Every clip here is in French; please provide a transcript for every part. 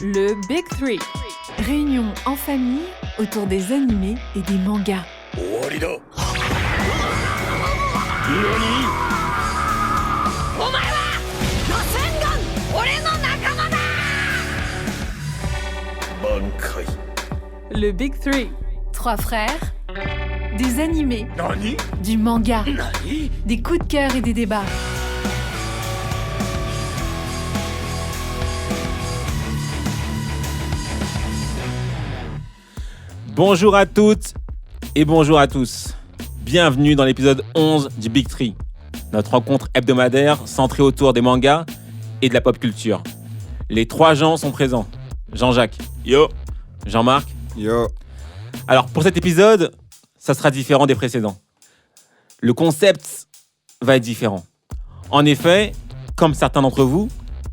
Le Big Three. Réunion en famille autour des animés et des mangas. 終わりだ。何？お前はロセンガン、俺の仲間だ。満開。Le Big Three. 3 frères, des animés, 何？ du manga, 何？ des coups de cœur et des débats. Bonjour à toutes et bonjour à tous. Bienvenue dans l'épisode 11 du Big Three, notre rencontre hebdomadaire centrée autour des mangas et de la pop culture. Les 3 gens sont présents. Jean-Jacques. Yo. Jean-Marc. Yo. Alors pour cet épisode, ça sera différent des précédents. Le concept va être différent. En effet, comme certains d'entre vous,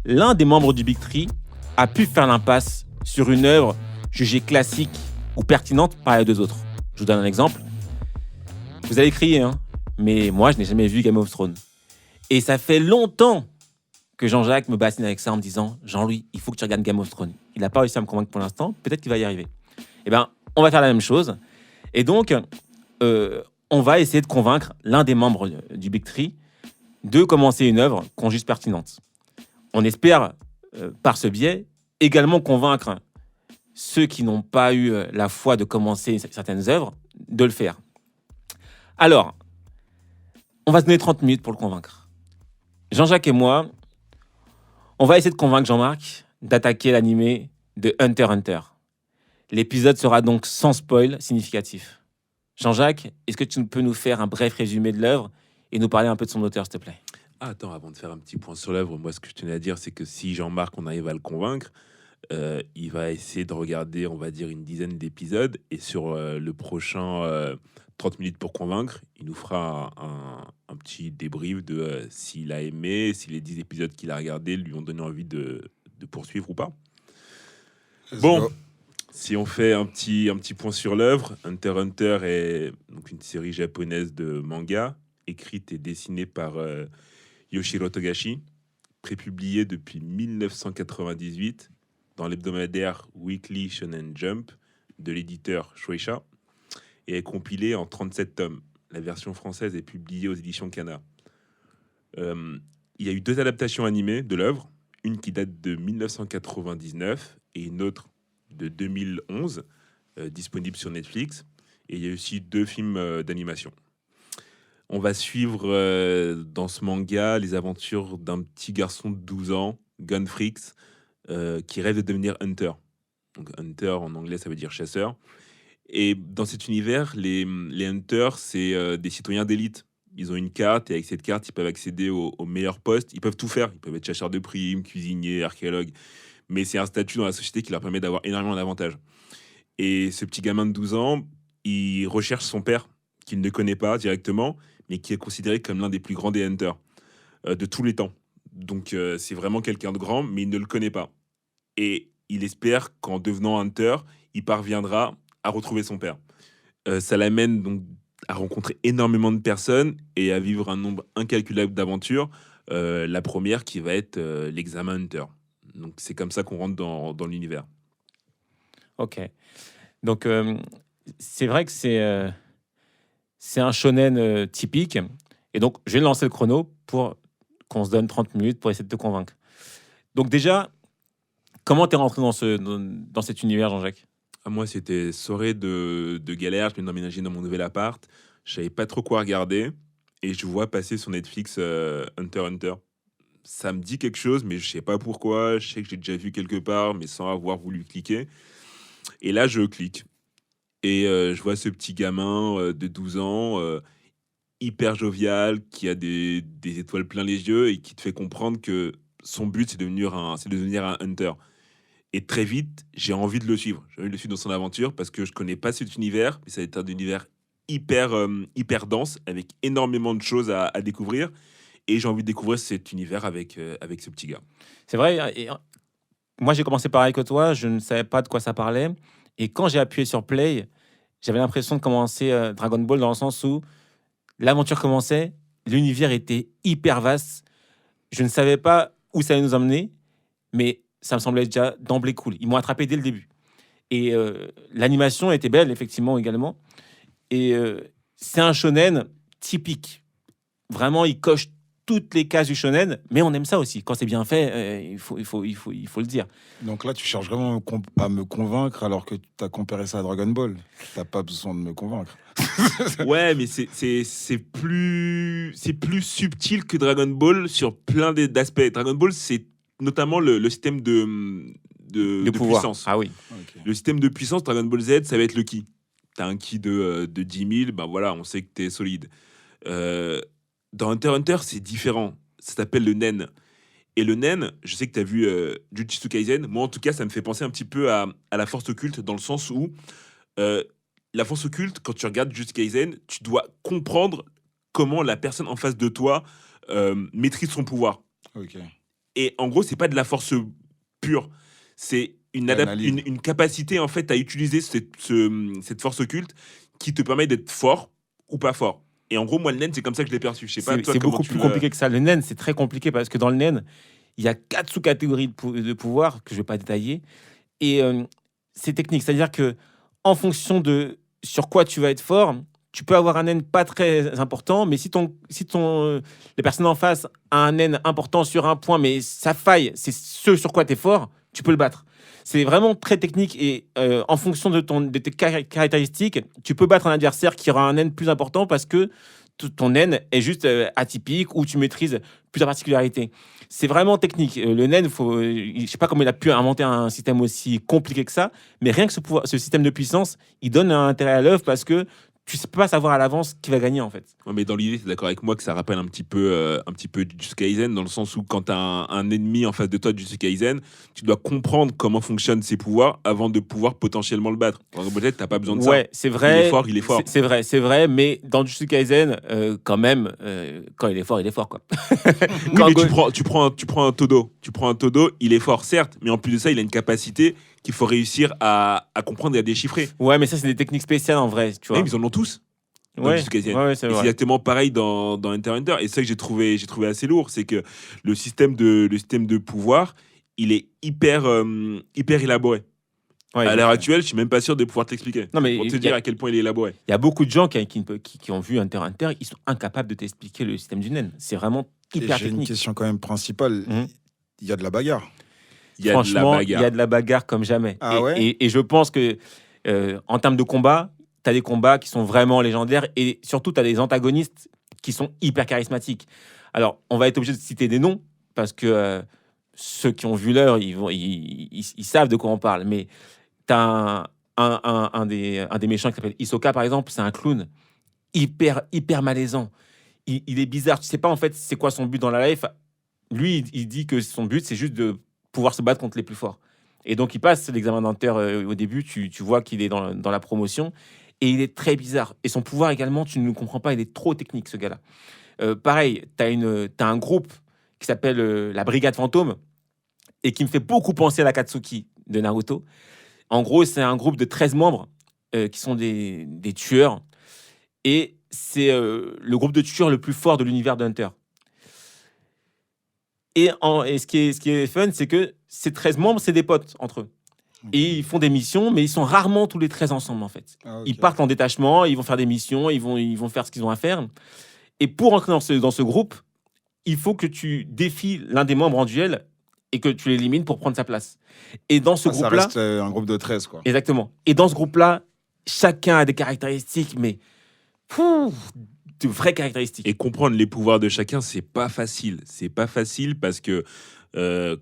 l'un des membres du Big Three a pu faire l'impasse sur une œuvre jugée classique ou pertinente par les 2 autres. Je vous donne un exemple. Vous allez crier, mais moi, je n'ai jamais vu Game of Thrones. Et ça fait longtemps que Jean-Jacques me bassine avec ça en me disant « Jean-Louis, il faut que tu regardes Game of Thrones. » Il n'a pas réussi à me convaincre pour l'instant, peut-être qu'il va y arriver. Eh bien, on va faire la même chose. Et donc, on va essayer de convaincre l'un des membres du Big Three de commencer une œuvre qu'on juge pertinente. On espère, par ce biais, également convaincre ceux qui n'ont pas eu la foi de commencer certaines œuvres, de le faire. Alors, on va se donner 30 minutes pour le convaincre. Jean-Jacques et moi, on va essayer de convaincre Jean-Marc d'attaquer l'animé de Hunter x Hunter. L'épisode sera donc sans spoil significatif. Jean-Jacques, est-ce que tu peux nous faire un bref résumé de l'œuvre et nous parler un peu de son auteur, s'il te plaît? Attends, avant de faire un petit point sur l'œuvre, moi, ce que je tenais à dire, c'est que si Jean-Marc, on arrive à le convaincre, il va essayer de regarder, on va dire, une dizaine d'épisodes. Et sur le prochain 30 minutes pour convaincre, il nous fera un petit débrief de s'il a aimé, si les 10 épisodes qu'il a regardés lui ont donné envie de poursuivre ou pas. Bon, si on fait un petit point sur l'œuvre, Hunter x Hunter est donc une série japonaise de manga, écrite et dessinée par Yoshiro Togashi, prépubliée depuis 1998 dans l'hebdomadaire Weekly Shonen Jump de l'éditeur Shueisha et est compilée en 37 tomes. La version française est publiée aux éditions Kana. Il y a eu 2 adaptations animées de l'œuvre, une qui date de 1999 et une autre de 2011, disponible sur Netflix. Et il y a aussi 2 films d'animation. On va suivre dans ce manga les aventures d'un petit garçon de 12 ans, Gunfrix, qui rêve de devenir hunter. Donc hunter en anglais ça veut dire chasseur. Et dans cet univers, les hunters c'est des citoyens d'élite. Ils ont une carte et avec cette carte ils peuvent accéder aux meilleurs postes. Ils peuvent tout faire. Ils peuvent être chasseurs de primes, cuisiniers, archéologues. Mais c'est un statut dans la société qui leur permet d'avoir énormément d'avantages. Et ce petit gamin de 12 ans, il recherche son père qu'il ne connaît pas directement, mais qui est considéré comme l'un des plus grands des hunters de tous les temps. Donc c'est vraiment quelqu'un de grand, mais il ne le connaît pas. Et il espère qu'en devenant hunter, il parviendra à retrouver son père. Ça l'amène donc à rencontrer énormément de personnes et à vivre un nombre incalculable d'aventures. La première qui va être l'examen hunter. Donc c'est comme ça qu'on rentre dans l'univers. Ok. Donc c'est vrai que c'est un shonen typique. Et donc je vais lancer le chrono pour qu'on se donne 30 minutes pour essayer de te convaincre. Donc déjà, comment t'es rentré dans cet univers, Jean-Jacques? Moi, c'était soirée de galère. Je venais d'emménager dans mon nouvel appart. Je savais pas trop quoi regarder. Et je vois passer sur Netflix Hunter x Hunter. Ça me dit quelque chose, mais je sais pas pourquoi. Je sais que j'ai déjà vu quelque part, mais sans avoir voulu cliquer. Et là, je clique. Et je vois ce petit gamin de 12 ans, hyper jovial, qui a des étoiles plein les yeux et qui te fait comprendre que son but, c'est de devenir un hunter. Et très vite, j'ai envie de le suivre. J'ai envie de le suivre dans son aventure parce que je connais pas cet univers, mais ça va être un univers hyper dense, avec énormément de choses à découvrir. Et j'ai envie de découvrir cet univers avec ce petit gars. C'est vrai. Et moi, j'ai commencé pareil que toi. Je ne savais pas de quoi ça parlait. Et quand j'ai appuyé sur Play, j'avais l'impression de commencer Dragon Ball dans le sens où l'aventure commençait, l'univers était hyper vaste. Je ne savais pas où ça allait nous emmener, mais ça me semblait déjà d'emblée cool. Ils m'ont attrapé dès le début. Et l'animation était belle, effectivement, également. Et c'est un shonen typique. Vraiment, il coche toutes les cases du shonen, mais on aime ça aussi. Quand c'est bien fait, il faut le dire. Donc là, tu cherches vraiment à me convaincre alors que tu as comparé ça à Dragon Ball. T'as pas besoin de me convaincre. Ouais, mais c'est plus subtil que Dragon Ball sur plein d'aspects. Dragon Ball, c'est notamment le système de pouvoir. puissance. Ah oui. Ok. Le système de puissance, Dragon Ball Z, ça va être le ki. T'as un ki de 10 000, ben voilà, on sait que t'es solide. Dans Hunter x Hunter, c'est différent. Ça s'appelle le nen. Et le nen, je sais que t'as vu Jujutsu Kaisen. Moi, en tout cas, ça me fait penser un petit peu à la force occulte, dans le sens où la force occulte, quand tu regardes Jujutsu Kaisen, tu dois comprendre comment la personne en face de toi maîtrise son pouvoir. Ok. Et en gros, c'est pas de la force pure. C'est une capacité, en fait, à utiliser cette force occulte qui te permet d'être fort ou pas fort. Et en gros, moi, le nen, c'est comme ça que je l'ai perçu. Je sais pas, toi, C'est comment beaucoup tu plus le- compliqué que ça. Le nen, c'est très compliqué parce que dans le nen, il y a 4 sous-catégories de pouvoir que je vais pas détailler. Et c'est technique. C'est-à-dire que en fonction de sur quoi tu vas être fort, tu peux avoir un nen pas très important, mais si les personnes en face a un nen important sur un point, mais sa faille, c'est ce sur quoi tu es fort, tu peux le battre. C'est vraiment très technique et en fonction de tes caractéristiques, tu peux battre un adversaire qui aura un nen plus important parce que ton nen est juste atypique ou tu maîtrises plusieurs particularités. C'est vraiment technique. Le nen, je ne sais pas comment il a pu inventer un système aussi compliqué que ça, mais rien que ce système de puissance, il donne un intérêt à l'œuvre parce que tu ne peux pas savoir à l'avance qui va gagner en fait. Ouais, mais dans l'idée, tu es d'accord avec moi que ça rappelle un petit peu Jujutsu Kaisen, dans le sens où quand tu as un ennemi en face de toi de Jujutsu Kaisen, tu dois comprendre comment fonctionnent ses pouvoirs avant de pouvoir potentiellement le battre. Peut-être tu n'as pas besoin de ça. Ouais, c'est vrai. Il est fort. C'est vrai, mais dans Jujutsu Kaisen, quand même, quand il est fort, quoi. Oui, Quand mais Go- tu prends un Todo. Tu prends un Todo, il est fort, certes, mais en plus de ça, il a une capacité qu'il faut réussir à comprendre et à déchiffrer. Ouais, mais ça, c'est des techniques spéciales en vrai, tu vois. Même ils en ont tous. Dans Ouais, Jujutsu Kaisen. ouais, c'est Et c'est vrai. exactement pareil dans Hunter x Hunter. Et c'est ça que j'ai trouvé assez lourd, c'est que le système de pouvoir, il est hyper élaboré. Ouais, À l'heure actuelle, je suis même pas sûr de pouvoir t'expliquer. Non, mais Pour te il y dire a- à quel point il est élaboré. Il y a beaucoup de gens qui ont vu Hunter x Hunter, ils sont incapables de t'expliquer le système du nen. C'est vraiment Et hyper j'ai une technique. question quand même principale. Mhm. Il y a de la bagarre. Il y a de la Franchement, il bagarre. y a de la bagarre comme jamais. Ah ouais et je pense que en termes de combat, tu as des combats qui sont vraiment légendaires et surtout, tu as des antagonistes qui sont hyper charismatiques. Alors, on va être obligé de citer des noms parce que ceux qui ont vu l'heure, ils savent de quoi on parle. Mais tu as un des méchants qui s'appelle Hisoka, par exemple, c'est un clown hyper malaisant. Il est bizarre. Tu sais pas en fait c'est quoi son but dans la life. Lui, il dit que son but, c'est juste de pouvoir se battre contre les plus forts. Et donc, il passe l'examen dentaire au début. Tu vois qu'il est dans la promotion. Et il est très bizarre. Et son pouvoir également, tu ne le comprends pas. Il est trop technique, ce gars-là. Pareil, t'as un groupe qui s'appelle la Brigade Fantôme et qui me fait beaucoup penser à la Katsuki de Naruto. En gros, c'est un groupe de 13 membres qui sont des tueurs. Et c'est le groupe de tueurs le plus fort de l'univers de Hunter. Et ce qui est fun, c'est que ces 13 membres, c'est des potes entre eux. Et ils font des missions, mais ils sont rarement tous les 13 ensemble, en fait. Ah, ok. Ils partent en détachement, ils vont faire des missions, ils vont faire ce qu'ils ont à faire. Et pour entrer dans ce groupe, il faut que tu défies l'un des membres en duel et que tu l'élimines pour prendre sa place. Et dans ce Ah, ça groupe-là... reste un groupe de 13, quoi. Exactement. Et dans ce groupe-là, chacun a des caractéristiques, mais... de vraies caractéristiques. Et comprendre les pouvoirs de chacun, c'est pas facile. C'est pas facile parce que,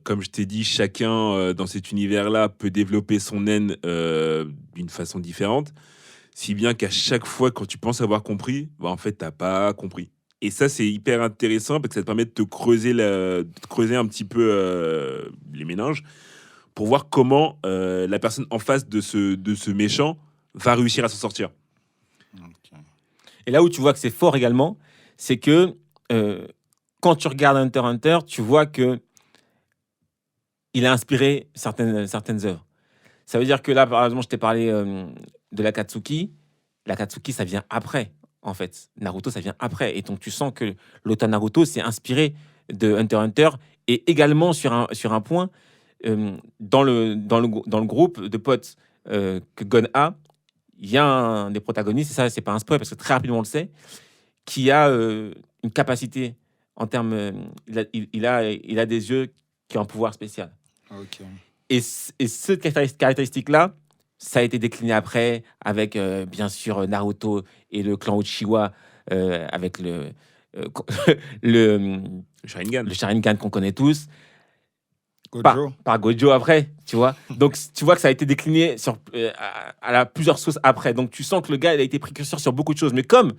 comme je t'ai dit, chacun dans cet univers-là peut développer son nen d'une façon différente. Si bien qu'à chaque fois, quand tu penses avoir compris, bah, en fait, t'as pas compris. Et ça, c'est hyper intéressant parce que ça te permet de te creuser un petit peu les méninges pour voir comment la personne en face de ce méchant va réussir à s'en sortir. Ok. Et là où tu vois que c'est fort également, c'est que quand tu regardes Hunter x Hunter, tu vois que il a inspiré certaines œuvres. Ça veut dire que là, par exemple, je t'ai parlé de la Katsuki. La Katsuki, ça vient après, en fait. Naruto, ça vient après. Et donc, tu sens que l'auteur Naruto s'est inspiré de Hunter x Hunter. Et également, sur un point, dans le groupe de potes que Gon a, il y a un des protagonistes, et ça, c'est pas un spoil parce que très rapidement on le sait, qui a une capacité en termes. Il a des yeux qui ont un pouvoir spécial. Ok. Et cette caractéristique-là, ça a été décliné après avec, bien sûr, Naruto et le clan Uchiwa, avec le Sharingan. le Sharingan qu'on connaît tous, Gojo. par Gojo après, tu vois. Donc, tu vois que ça a été décliné à plusieurs sources après. Donc, tu sens que le gars, il a été précurseur sur beaucoup de choses. Mais comme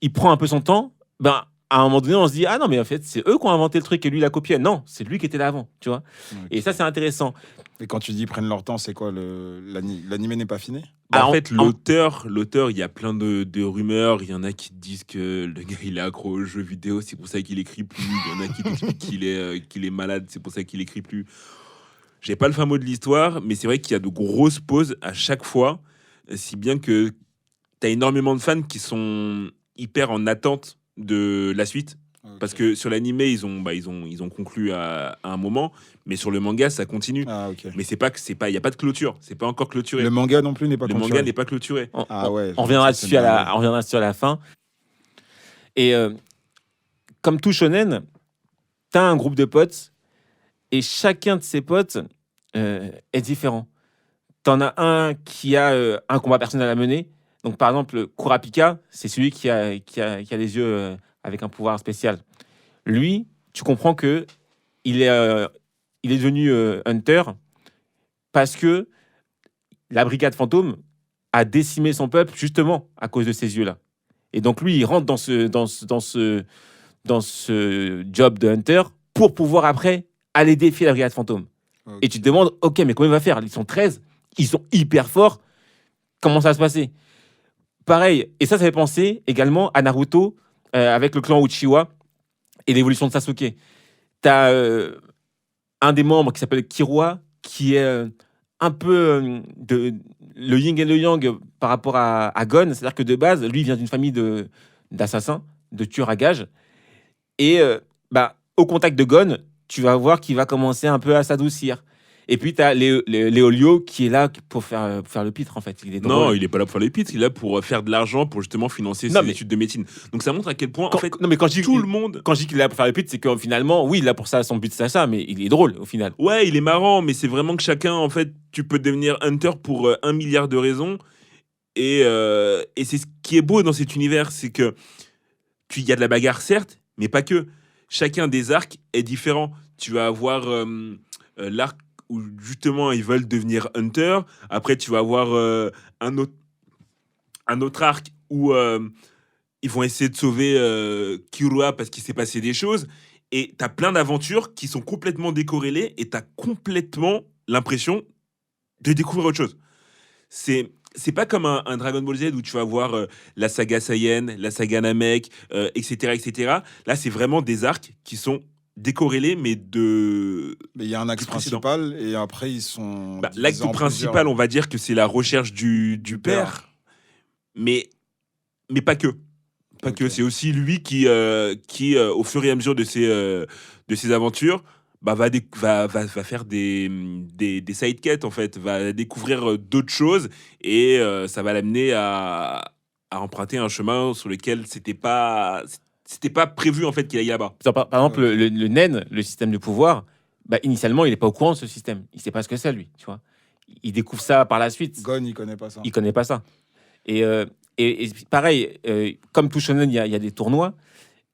il prend un peu son temps, ben, à un moment donné, on se dit, ah non, mais en fait, c'est eux qui ont inventé le truc et lui, il a copié. Non, c'est lui qui était là avant, tu vois. Ok. Et ça, c'est intéressant. Et quand tu dis ils prennent leur temps, c'est quoi l'animé n'est pas fini? Bah, Alors, en fait, l'auteur, il y a plein de rumeurs. Il y en a qui disent que le gars, il est accro aux jeux vidéo, c'est pour ça qu'il écrit plus. Il y en a qui disent qu'il est malade, c'est pour ça qu'il écrit plus. J'ai pas le fin mot de l'histoire, mais c'est vrai qu'il y a de grosses pauses à chaque fois, si bien que t'as énormément de fans qui sont hyper en attente de la suite. Ok. Parce que sur l'animé, ils ont conclu à un moment, mais sur le manga, ça continue. Ah, ok. Mais il y a pas de clôture, c'est pas encore clôturé. Le manga non plus n'est pas Le clôturé. manga n'est pas clôturé. Ah ouais. On reviendra ça, c'est dessus dingue. on reviendra dessus à la fin. Et comme tout shonen, t'as un groupe de potes et chacun de ces potes est différent. T'en as un qui a un combat personnel à mener. Donc, par exemple, Kurapika, c'est celui qui a les yeux avec un pouvoir spécial. Lui, tu comprends que il est devenu Hunter parce que la brigade fantôme a décimé son peuple justement à cause de ces yeux-là. Et donc, lui, il rentre dans ce job de Hunter pour pouvoir après aller défier la brigade fantôme. Ok. Et tu te demandes, ok, mais comment il va faire? Ils sont 13, ils sont hyper forts. Comment ça va se passer? Pareil, et ça fait penser également à Naruto avec le clan Uchiwa et l'évolution de Sasuke. T'as un des membres qui s'appelle Killua, qui est un peu le yin et le yang par rapport à Gon. C'est-à-dire que de base, lui, il vient d'une famille d'assassins, de tueurs à gages. Et au contact de Gon, tu vas voir qu'il va commencer un peu à s'adoucir. Et puis, tu as Léolio qui est là pour faire le pitre, en fait. Il est Non, drôle. il est pas là pour faire les pits, il est là pour faire de l'argent pour justement financer Non, ses mais- études de médecine. Donc ça montre à quel point, en fait, Non, mais quand je dis tout le monde. quand je dis qu'il est là pour faire le pitre, c'est que finalement, oui, il est là pour ça, son but, c'est ça, mais il est drôle, au final. Ouais, il est marrant, mais c'est vraiment que chacun, en fait, tu peux devenir Hunter pour 1 milliard de raisons. Et c'est ce qui est beau dans cet univers, c'est que il y a de la bagarre, certes, mais pas que. Chacun des arcs est différent. Tu vas avoir l'arc où justement ils veulent devenir Hunter. Après, tu vas avoir un autre arc où ils vont essayer de sauver Killua parce qu'il s'est passé des choses. Et t'as plein d'aventures qui sont complètement décorrélées et t'as complètement l'impression de découvrir autre chose. C'est pas comme un Dragon Ball Z où tu vas voir la saga Saiyan, la saga Namek, etc., etc. Là, c'est vraiment des arcs qui sont décorrélés, mais Mais il y a un axe du précédent. principal et après ils sont. L'acte divisés en principal, plusieurs. on va dire que c'est la recherche du père. Mais pas que. Pas que. Ok. C'est aussi lui qui au fur et à mesure de ses aventures, va faire des side quêtes, en fait. Va découvrir d'autres choses et ça va l'amener à emprunter un chemin sur lequel c'était pas prévu, en fait, qu'il aille là-bas. Par exemple, le Nen, le système de pouvoir, initialement, il n'est pas au courant de ce système. Il ne sait pas ce que c'est, lui, tu vois. Il découvre ça par la suite. Gon, il connaît pas ça. Il connaît pas ça. Et pareil, comme tout shonen, il y a des tournois.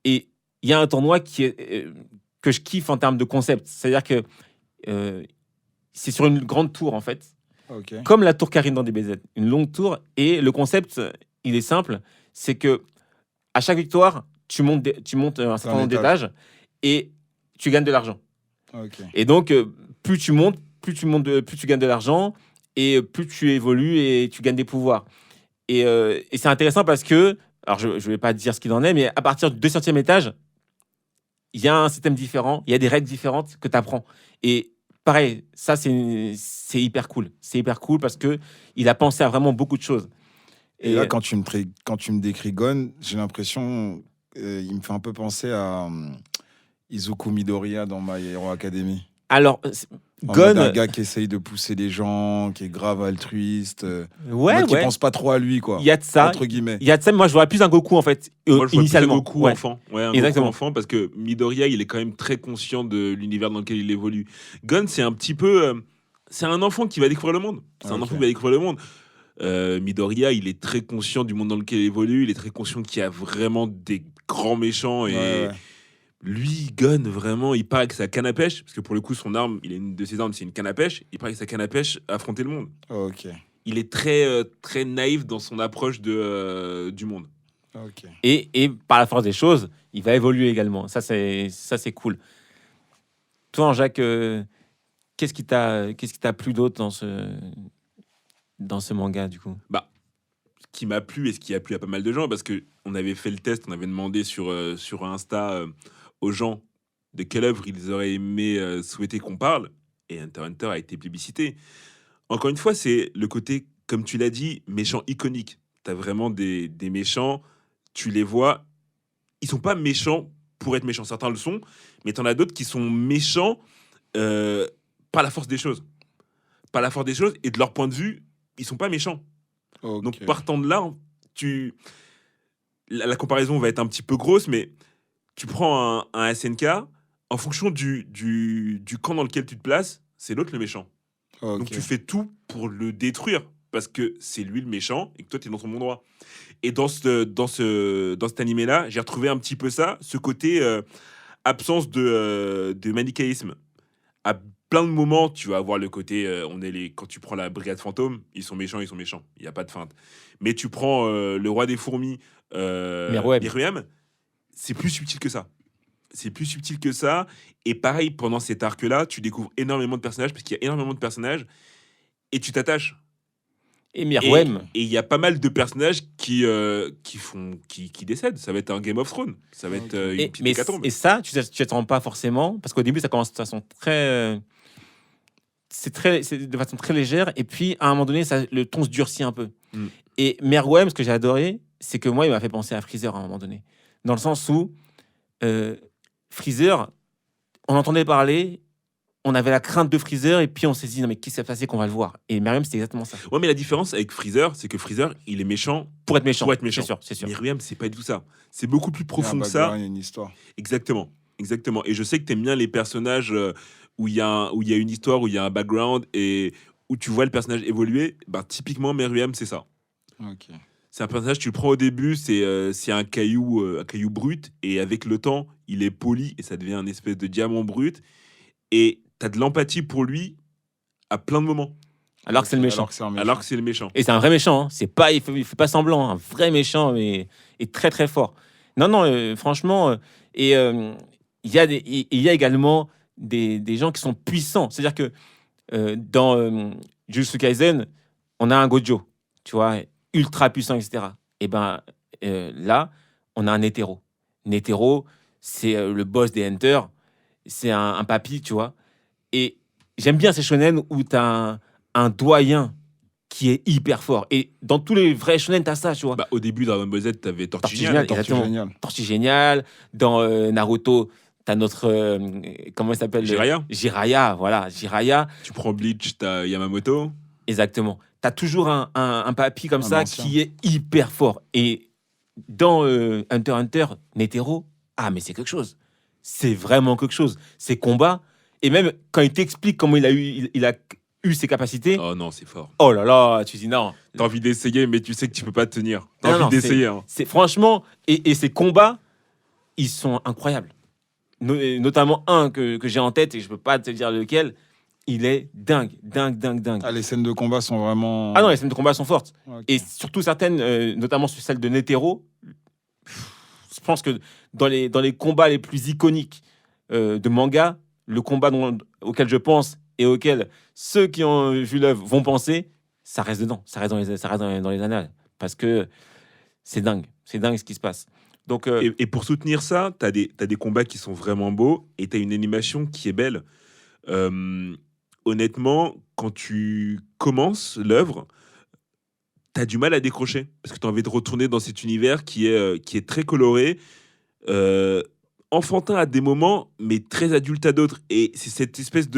Et il y a un tournoi que je kiffe en termes de concept. C'est-à-dire que c'est sur une grande tour, en fait. Ok. Comme la tour Karine dans DBZ. Une longue tour. Et le concept, il est simple. C'est que à chaque victoire, tu montes un certain nombre d'étages et tu gagnes de l'argent. Ok. Et donc, plus tu montes, plus tu gagnes de l'argent et plus tu évolues et tu gagnes des pouvoirs. Et c'est intéressant parce que, alors je ne vais pas dire ce qu'il en est, mais à partir du 200e étage, il y a un système différent, il y a des règles différentes que tu apprends. Et pareil, ça, c'est hyper cool. C'est hyper cool parce qu'il a pensé à vraiment beaucoup de choses. Et là, quand tu me décris Gon, j'ai l'impression, il me fait un peu penser à Izuku Midoriya dans My Hero Academy. Alors, En mode un Gon, gars qui essaye de pousser les gens, qui est grave altruiste, ouais, qui ouais, pense pas trop à lui, quoi. il y a de ça. Entre guillemets. Il y a de ça, mais moi je vois plus un Goku en fait, Moi, je vois plus initialement. un Goku Ouais. enfant. Ouais, un Exactement. Goku enfant, parce que Midoriya, il est quand même très conscient de l'univers dans lequel il évolue. Gon, c'est un petit peu... c'est un enfant qui va découvrir le monde. C'est un Ok. enfant qui va découvrir le monde. Midoriya, il est très conscient du monde dans lequel il évolue. Il est très conscient qu'il y a vraiment des grands méchants. Et Ouais, ouais. lui, Gon, vraiment, il part avec sa canne à pêche. Parce que pour le coup, son arme, une de ses armes, c'est une canne à pêche. Il part avec sa canne à pêche à affronter le monde. Ok. Il est très, très naïf dans son approche du monde. Ok. Et par la force des choses, il va évoluer également. Ça, c'est cool. Toi, Jacques, qu'est-ce qui t'a plu d'autre dans ce manga, du coup? Ce qui m'a plu et ce qui a plu à pas mal de gens, parce que on avait fait le test, on avait demandé sur Insta aux gens de quelle œuvre ils auraient aimé souhaiter qu'on parle, et Hunter x Hunter a été plébiscité. Encore une fois, c'est le côté, comme tu l'as dit, méchant iconique. T'as vraiment des méchants, tu les vois, ils sont pas méchants pour être méchants, certains le sont, mais t'en as d'autres qui sont méchants par la force des choses. Par la force des choses, et de leur point de vue, ils sont pas méchants. Ok. Donc partant de là, la comparaison va être un petit peu grosse, mais tu prends un SNK, en fonction du camp dans lequel tu te places, c'est l'autre le méchant. Ok. Donc tu fais tout pour le détruire, parce que c'est lui le méchant et que toi tu es dans ton bon droit. Et dans cet animé-là, j'ai retrouvé un petit peu ça, ce côté absence de manichéisme. À plein de moments, tu vas avoir le côté, quand tu prends la brigade fantôme, ils sont méchants, il n'y a pas de feinte. Mais tu prends le roi des fourmis, Meruem, c'est plus subtil que ça. C'est plus subtil que ça. Et pareil, pendant cet arc-là, tu découvres énormément de personnages, parce qu'il y a énormément de personnages, et tu t'attaches. Et Meruem, Et il y a pas mal de personnages qui décèdent. Ça va être un Game of Thrones. Ça va être une petite hécatombe. et ça, tu ne t'attends pas forcément, parce qu'au début, ça commence de façon très... c'est de façon très légère, et puis à un moment donné, le ton se durcit un peu. Mm. Et Meruem, ce que j'ai adoré, c'est que moi, il m'a fait penser à Freezer à un moment donné. Dans le sens où Freezer, on entendait parler, on avait la crainte de Freezer, et puis on s'est dit, non mais qu'est-ce qui s'est passé qu'on va le voir? Et Meruem, c'était exactement ça. Ouais, mais la différence avec Freezer, c'est que Freezer, il est méchant Pour être méchant. pour être méchant. C'est sûr. Meruem, c'est pas du tout ça. C'est beaucoup plus Il y a un profond que ça. background, il y a une histoire. Exactement. Et je sais que t'aimes bien les personnages où il y a une histoire, où il y a un background et où tu vois le personnage évoluer. Bah, typiquement, Meruem, c'est ça. Ok. C'est un personnage, tu le prends au début, c'est un caillou brut, et avec le temps, il est poli et ça devient un espèce de diamant brut. Et t'as de l'empathie pour lui à plein de moments, Alors que c'est le méchant. Alors que c'est un méchant. alors que c'est le méchant. Et c'est un vrai méchant, hein. C'est pas, il fait pas semblant, un vrai méchant, mais et très très fort. Non, franchement, il y a également des gens qui sont puissants. C'est-à-dire que dans Jujutsu Kaisen, on a un Gojo, tu vois, ultra puissant, etc. Et ben là, on a un Netero. Netero, c'est le boss des Hunters. C'est un papy, tu vois. Et j'aime bien ces shonen où tu as un doyen qui est hyper fort. Et dans tous les vrais shonen, tu as ça, tu vois. Bah, au début, Dragon Ball Z, t'avais Tortue Tortue Géniale, Géniale. Tortue exactement. géniale. Tortue Géniale. Dans Naruto, tu as notre... comment il s'appelle? Jiraiya, voilà. Jiraiya, Tu prends Bleach, t'as Yamamoto. exactement. Tu as toujours un papy comme Un ça ancien. qui est hyper fort. Et dans Hunter x Hunter, Netero, mais c'est quelque chose. C'est vraiment quelque chose. Ses combats, et même quand il t'explique comment il a eu ses capacités, Oh non, c'est fort. oh là là, tu dis non. T'as envie d'essayer, mais tu sais que tu peux pas tenir. T'as Non, envie non, d'essayer. Hein. C'est franchement, et ces combats, ils sont incroyables. Notamment un que j'ai en tête, et je peux pas te dire lequel, il est dingue. Ah, les scènes de combat sont vraiment. Ah non, les scènes de combat sont fortes. Ok. Et surtout certaines, notamment sur celle de Netero, je pense que dans les combats les plus iconiques de manga, le combat auquel je pense et auquel ceux qui ont vu l'œuvre vont penser, ça reste dedans, ça reste dans les annales. Parce que c'est dingue ce qui se passe. Donc, Et pour soutenir ça, t'as des combats qui sont vraiment beaux et t'as une animation qui est belle. Honnêtement, quand tu commences l'œuvre, t'as du mal à décrocher parce que t'as envie de retourner dans cet univers qui est très coloré, enfantin à des moments, mais très adulte à d'autres. Et c'est cette espèce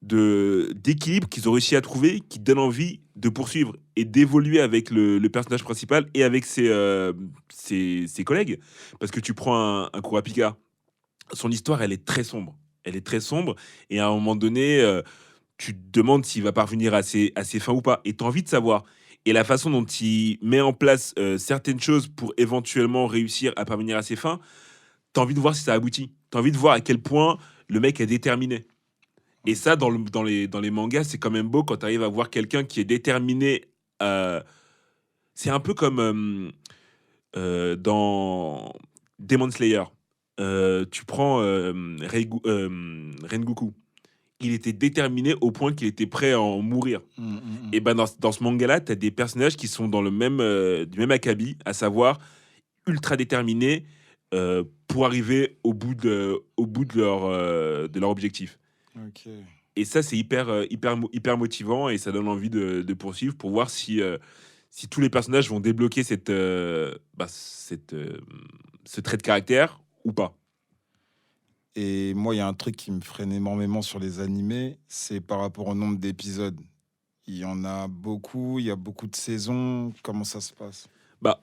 d'équilibre qu'ils ont réussi à trouver, qui donne envie de poursuivre et d'évoluer avec le personnage principal et avec ses collègues. Parce que tu prends un Kurapika, son histoire, elle est très sombre. Elle est très sombre, et à un moment donné, tu te demandes s'il va parvenir à ses fins ou pas, et tu as envie de savoir. Et la façon dont il met en place certaines choses pour éventuellement réussir à parvenir à ses fins, tu as envie de voir si ça aboutit. Tu as envie de voir à quel point le mec est déterminé. Et ça, dans les mangas, c'est quand même beau quand tu arrives à voir quelqu'un qui est déterminé. C'est un peu comme dans Demon Slayer. Tu prends Rengoku. Il était déterminé au point qu'il était prêt à en mourir. Et ben dans ce manga-là, tu as des personnages qui sont dans du même acabit, à savoir ultra déterminés pour arriver au bout de leur objectif. Ok. Et ça, c'est hyper motivant, et ça donne envie de poursuivre pour voir si tous les personnages vont débloquer ce trait de caractère ou pas. Et moi, il y a un truc qui me freine énormément sur les animés, c'est par rapport au nombre d'épisodes. Il y en a beaucoup, il y a beaucoup de saisons. Comment ça se passe?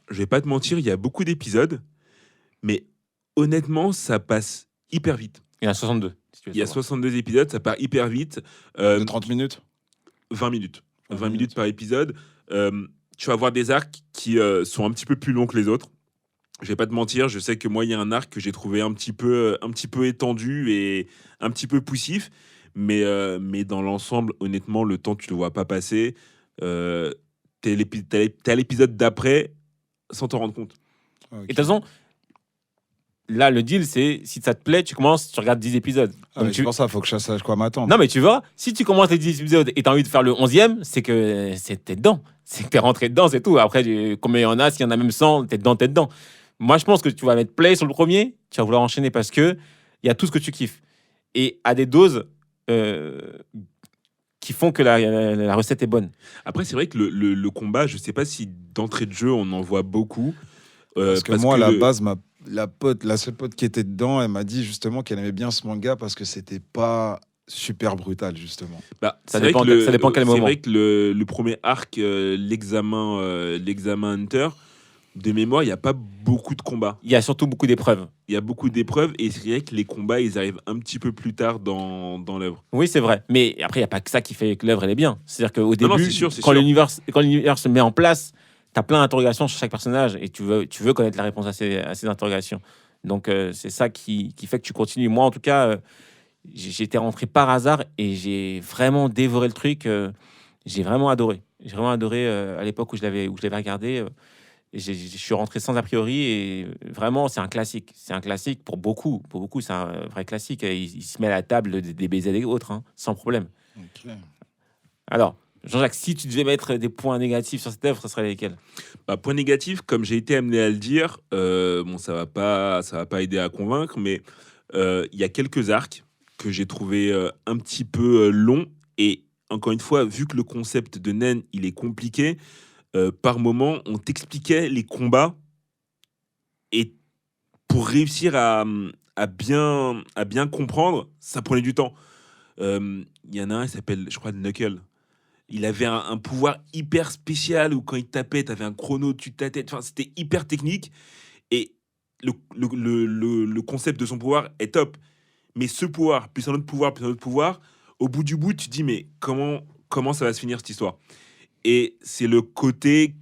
Je vais pas te mentir, il y a beaucoup d'épisodes, mais honnêtement, ça passe hyper vite. Il y en a 62. Si tu veux Il y a savoir. 62 épisodes, ça part hyper vite. De 30 minutes? 20 minutes. 20 20 minutes minutes par épisode. Tu vas avoir des arcs qui sont un petit peu plus longs que les autres. Je vais pas te mentir, je sais que moi, il y a un arc que j'ai trouvé un petit peu étendu et un petit peu poussif. Mais dans l'ensemble, honnêtement, le temps, tu le vois pas passer. T'es à l'épisode d'après sans t'en rendre compte. Ok. Et de toute façon, là, le deal, c'est si ça te plaît, tu commences, tu regardes 10 épisodes. Ah, Donc mais c'est pour ça, il faut que je sache quoi m'attendre. Non, mais tu vois, si tu commences les 10 épisodes et tu as envie de faire le 11e, c'est que t'es dedans. C'est que t'es rentré dedans, c'est tout. Après, combien il y en a, s'il y en a même 100, t'es dedans. Moi, je pense que tu vas mettre play sur le premier, tu vas vouloir enchaîner parce que il y a tout ce que tu kiffes. Et à des doses qui font que la recette est bonne. Après, c'est vrai que le combat, je sais pas si d'entrée de jeu, on en voit beaucoup. Parce que moi, à la base, la seule pote qui était dedans, elle m'a dit justement qu'elle aimait bien ce manga parce que c'était pas super brutal, justement. Ça dépend quel moment. C'est vrai que le premier arc, l'examen Hunter, de mémoire, il n'y a pas beaucoup de combats. Il y a surtout beaucoup d'épreuves. Il y a beaucoup d'épreuves, et c'est vrai que les combats, ils arrivent un petit peu plus tard dans l'œuvre. Oui, c'est vrai. Mais après, il n'y a pas que ça qui fait que l'œuvre, elle est bien. C'est-à-dire qu'au Non, début, c'est sûr. quand l'univers se met en place, tu as plein d'interrogations sur chaque personnage et tu veux connaître la réponse à ces interrogations. Donc, c'est ça qui fait que tu continues. Moi, en tout cas, j'étais rentré par hasard et j'ai vraiment dévoré le truc. J'ai vraiment adoré. J'ai vraiment adoré à l'époque où je l'avais regardé. Je suis rentré sans a priori et vraiment, c'est un classique. C'est un classique pour beaucoup. Pour beaucoup, c'est un vrai classique. Il se met à la table des BZ et autres, hein, sans problème. Ok. Alors, Jean-Jacques, si tu devais mettre des points négatifs sur cette œuvre, ce serait lesquels? Point négatif, comme j'ai été amené à le dire, ça va pas aider à convaincre, mais il y a quelques arcs que j'ai trouvé un petit peu longs, et encore une fois, vu que le concept de Nen, il est compliqué, par moment, on t'expliquait les combats, et pour réussir à bien comprendre, ça prenait du temps. Il y en a un, il s'appelle, je crois, Knuckle. Il avait un pouvoir hyper spécial où quand il tapait, tu avais un chrono dessus de ta tête. Enfin, c'était hyper technique. Et le concept de son pouvoir est top. Mais ce pouvoir, puis un autre pouvoir, puis un autre pouvoir, au bout du bout, tu te dis, mais comment ça va se finir cette histoire? Et c'est le côté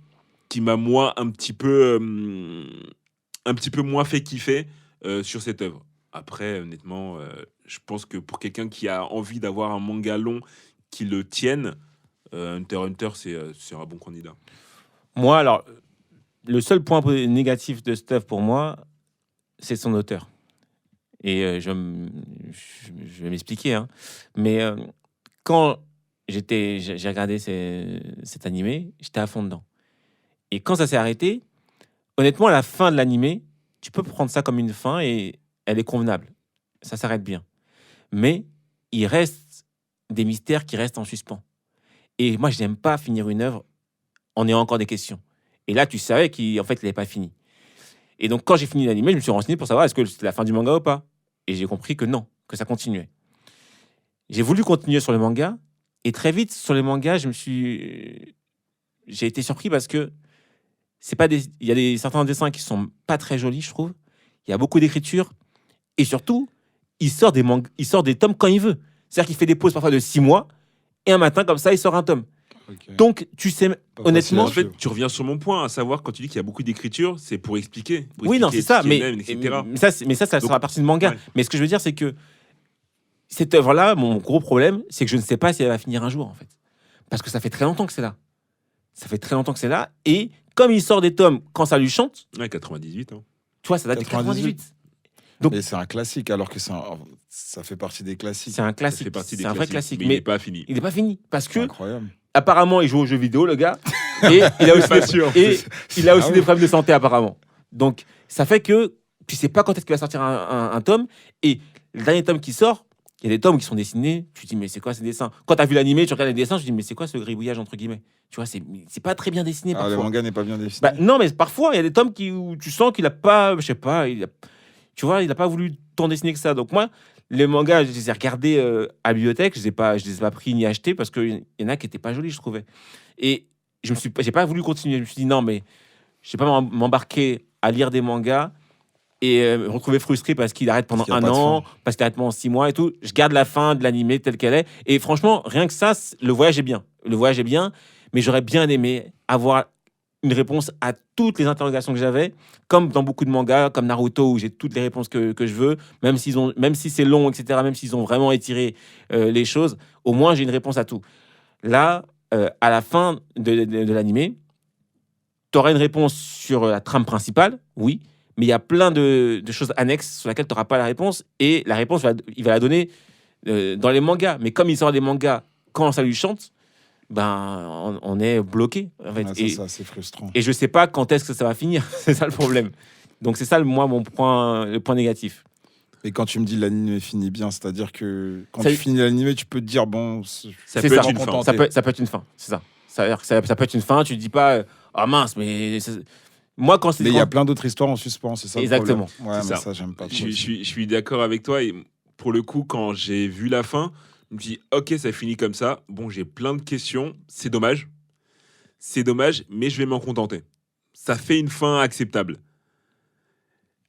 qui m'a, moi, un petit peu moins fait kiffer sur cette œuvre. Après, honnêtement, je pense que pour quelqu'un qui a envie d'avoir un manga long qui le tienne, Hunter x Hunter, c'est un bon candidat. Moi, alors, le seul point négatif de cette œuvre pour moi, c'est son auteur. Et je vais m'expliquer. Hein. Mais quand j'ai regardé cet animé, j'étais à fond dedans. Et quand ça s'est arrêté, honnêtement, à la fin de l'animé, tu peux prendre ça comme une fin et elle est convenable. Ça s'arrête bien. Mais il reste des mystères qui restent en suspens. Et moi, je n'aime pas finir une œuvre en ayant encore des questions. Et là, tu savais qu'en fait, il n'avait pas fini. Et donc, quand j'ai fini l'animé, je me suis renseigné pour savoir est-ce que c'était la fin du manga ou pas. Et j'ai compris que non, que ça continuait. J'ai voulu continuer sur le manga. Et très vite, sur les mangas, j'ai été surpris parce que il y a certains dessins qui sont pas très jolis, je trouve. Il y a beaucoup d'écriture. Et surtout, il sort des tomes quand il veut. C'est-à-dire qu'il fait des pauses parfois de 6 mois. Et un matin, comme ça, il sort un tome. Ok. Donc, tu sais, Pas honnêtement... facile En fait, tu reviens sur mon point, à savoir quand tu dis qu'il y a beaucoup d'écriture, c'est pour expliquer. Oui, non, c'est ça. ce Mais, qu'il aime, etc. mais ça Donc, sera partie de manga. ouais. Mais ce que je veux dire, c'est que cette œuvre-là, mon gros problème, c'est que je ne sais pas si elle va finir un jour, en fait. Parce que ça fait très longtemps que c'est là. Ça fait très longtemps que c'est là. Et comme il sort des tomes quand ça lui chante, Ouais, 98. Hein. tu vois, ça date de 98. Donc- Et c'est un classique, alors que ça fait partie des classiques. C'est un Ça classique. fait partie des C'est un vrai classiques, classique. mais il Mais n'est pas fini. il n'est pas fini. Parce C'est que, incroyable. apparemment, il joue aux jeux vidéo, le gars. Et il a aussi, Pas sûr. et il a aussi Ah des oui. problèmes de santé, apparemment. Donc, ça fait que tu sais pas quand est-ce qu'il va sortir un tome. Et le dernier tome qui sort, il y a des tomes qui sont dessinés. Tu te dis, mais c'est quoi ces dessins? Quand tu as vu l'animé, tu regardes les dessins, tu te dis, mais c'est quoi ce gribouillage, entre guillemets? Tu vois, c'est pas très bien dessiné Ah, le parfois. manga n'est pas bien dessiné. Bah, non, mais parfois, il y a des tomes où tu sens qu'il a pas, je sais pas, tu vois, il a pas voulu tant dessiner que ça. Donc moi, les mangas, je les ai regardés à la bibliothèque, je les ai pas pris ni achetés parce qu'il y en a qui étaient pas jolis, je trouvais. Et j'ai pas voulu continuer. Je me suis dit non, mais je vais pas m'embarquer à lire des mangas et me retrouver frustré parce qu'il arrête pendant Parce qu'il y a un pas de an, parce qu'il arrête pendant 6 mois et tout. Je garde la fin de l'animé telle qu'elle est. Et franchement, rien que ça, le voyage est bien. Le voyage est bien, mais j'aurais bien aimé avoir une réponse à toutes les interrogations que j'avais, comme dans beaucoup de mangas, comme Naruto, où j'ai toutes les réponses que je veux, même si c'est long, etc., même s'ils ont vraiment étiré les choses, au moins j'ai une réponse à tout. Là, à la fin de l'animé, tu auras une réponse sur la trame principale, oui, mais il y a plein de choses annexes sur lesquelles tu n'auras pas la réponse, et la réponse, il va la donner dans les mangas. Mais comme il sort des mangas quand ça lui chante, ben, on est bloqué. En fait. Ah, Et- ça, c'est frustrant. et je sais pas quand est-ce que ça va finir. C'est ça le problème. Donc c'est ça, moi, le point négatif. Et quand tu me dis l'anime finit bien, c'est-à-dire que quand Ça- tu finis l'anime, tu peux te dire, bon, Ça C'est peut ça. être une fin. Contenté. Ça peut être une fin, c'est ça. Ça peut être une fin, tu te dis pas, ah mince, mais... Moi, quand c'est... mais il y a plein d'autres histoires en suspens, c'est ça Exactement. le problème. Ouais, C'est mais ça. ça, j'aime pas trop. Je suis d'accord avec toi. Et pour le coup, quand j'ai vu la fin, je me dis, ok, ça finit comme ça. Bon, j'ai plein de questions. C'est dommage. C'est dommage, mais je vais m'en contenter. Ça fait une fin acceptable.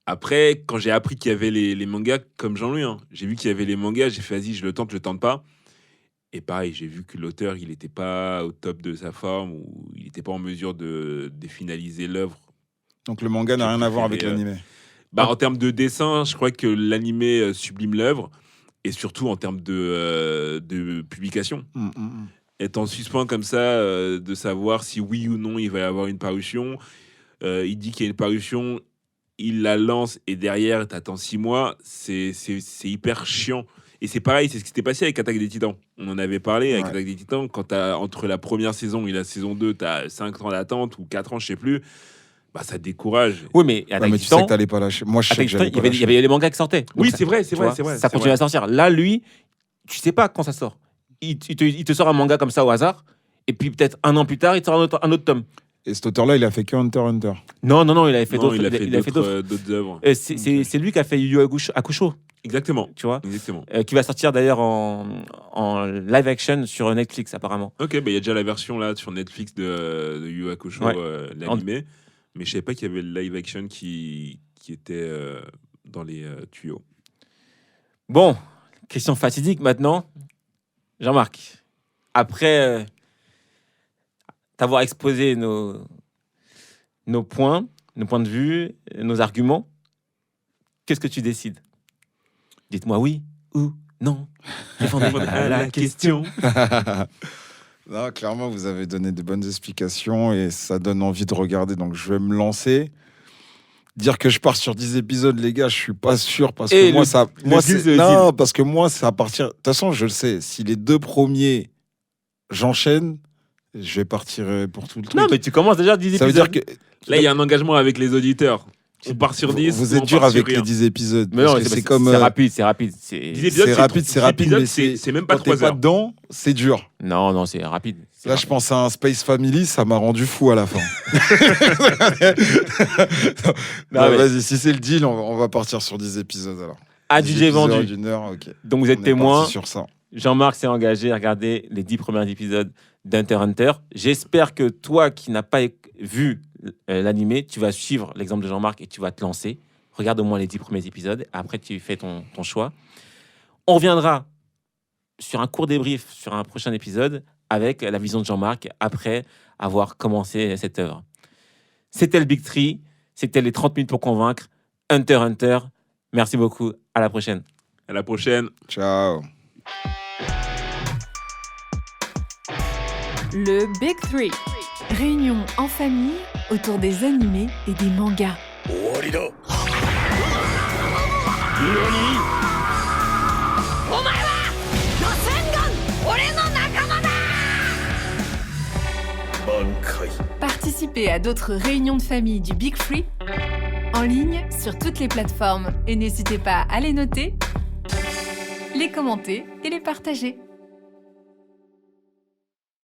Après, quand j'ai appris qu'il y avait les mangas, comme Jean-Louis, hein, j'ai vu qu'il y avait les mangas, j'ai fait, vas-y, je le tente pas. Et pareil, j'ai vu que l'auteur, il n'était pas au top de sa forme, ou il n'était pas en mesure de finaliser l'œuvre. Donc le manga n'a J'ai rien à voir avec préféré, l'anime. En termes de dessin, je crois que l'animé sublime l'œuvre, et surtout en termes de publication. Être en suspens comme ça, de savoir si oui ou non il va y avoir une parution. Il dit qu'il y a une parution, il la lance, et derrière, tu attends 6 mois. C'est hyper chiant. Et c'est pareil, c'est ce qui s'était passé avec Attaque des Titans. On en avait parlé avec Ouais. Attaque des Titans. Quand entre la première saison et la saison 2, tu as 5 ans d'attente, ou 4 ans, je sais plus. Bah, ça te décourage. Oui, mais Ouais, Attaque mais des tu sais Titans, que t'allais pas lâcher. Moi, je sais Attaque que des Titans, j'allais il pas y avait lâcher. les mangas qui sortaient. Donc Oui, ça- c'est vrai, tu vois, c'est vrai. Ça continue à sortir. Là, lui, tu sais pas quand ça sort. Il te sort un manga comme ça au hasard, et puis peut-être un an plus tard, il te sort un autre tome. Et cet auteur-là, il a fait que Hunter x Hunter. Non, il avait fait Non, d'autres. il a fait il a fait d'autres. d'autres œuvres. C'est lui qui a fait Yu Yu Hakusho, Exactement. tu vois, Exactement. qui va sortir d'ailleurs en live action sur Netflix apparemment. Ok, bah, il y a déjà la version là sur Netflix de Yu Yu Hakusho, Ouais. l'animé. Mais je savais pas qu'il y avait le live action qui était dans les tuyaux. Bon, question fatidique maintenant. Jean-Marc, après t'avoir exposé nos points, nos points de vue, nos arguments, qu'est-ce que tu décides? Dites-moi oui ou non. Répondez à la question. Non, clairement, vous avez donné de bonnes explications et ça donne envie de regarder. Donc, je vais me lancer. Dire que je pars sur 10 épisodes, les gars, je suis pas sûr parce que Et moi, le c'est deal, non, parce que moi, c'est à partir. De toute façon, je le sais. Si les 2 premiers, j'enchaîne, je vais partir pour tout le truc. Non, mais tu commences déjà 10 ça veut épisodes. dire que Là, il y a un engagement avec les auditeurs. On part sur 10. vous ou êtes on dur part sur avec les rien. 10 épisodes. Mais non, parce que c'est comme. c'est rapide, c'est rapide. 10 épisodes, c'est rapide, 10 c'est rapide, épisodes, mais c'est même pas quand t'es 3 pas heures. dedans, c'est dur. Non, c'est rapide. C'est Là, rapide. je pense à un Space Family, ça m'a rendu fou à la fin. Non, Bah, mais- Vas-y, si c'est le deal, on va partir sur 10 épisodes alors. À 10 DJ épisodes vendu. d'une heure, ok. Donc vous êtes On est témoin. parti sur ça. Jean-Marc s'est engagé à regarder les 10 premiers épisodes d'Hunter x Hunter. J'espère que toi qui n'as pas vu l'animé, tu vas suivre l'exemple de Jean-Marc et tu vas te lancer. Regarde au moins les 10 premiers épisodes. Après, tu fais ton choix. On reviendra sur un court débrief sur un prochain épisode avec la vision de Jean-Marc après avoir commencé cette œuvre. C'était le Big Three. C'était les 30 minutes pour convaincre. Hunter x Hunter. Merci beaucoup. À la prochaine. À la prochaine. Ciao. Le Big Three. Réunion en famille autour des animés et des mangas. 終わりだ。お前は螺旋岩俺の仲間だ。満開。 Participez à d'autres réunions de famille du Big Three en ligne sur toutes les plateformes et n'hésitez pas à les noter, les commenter et les partager.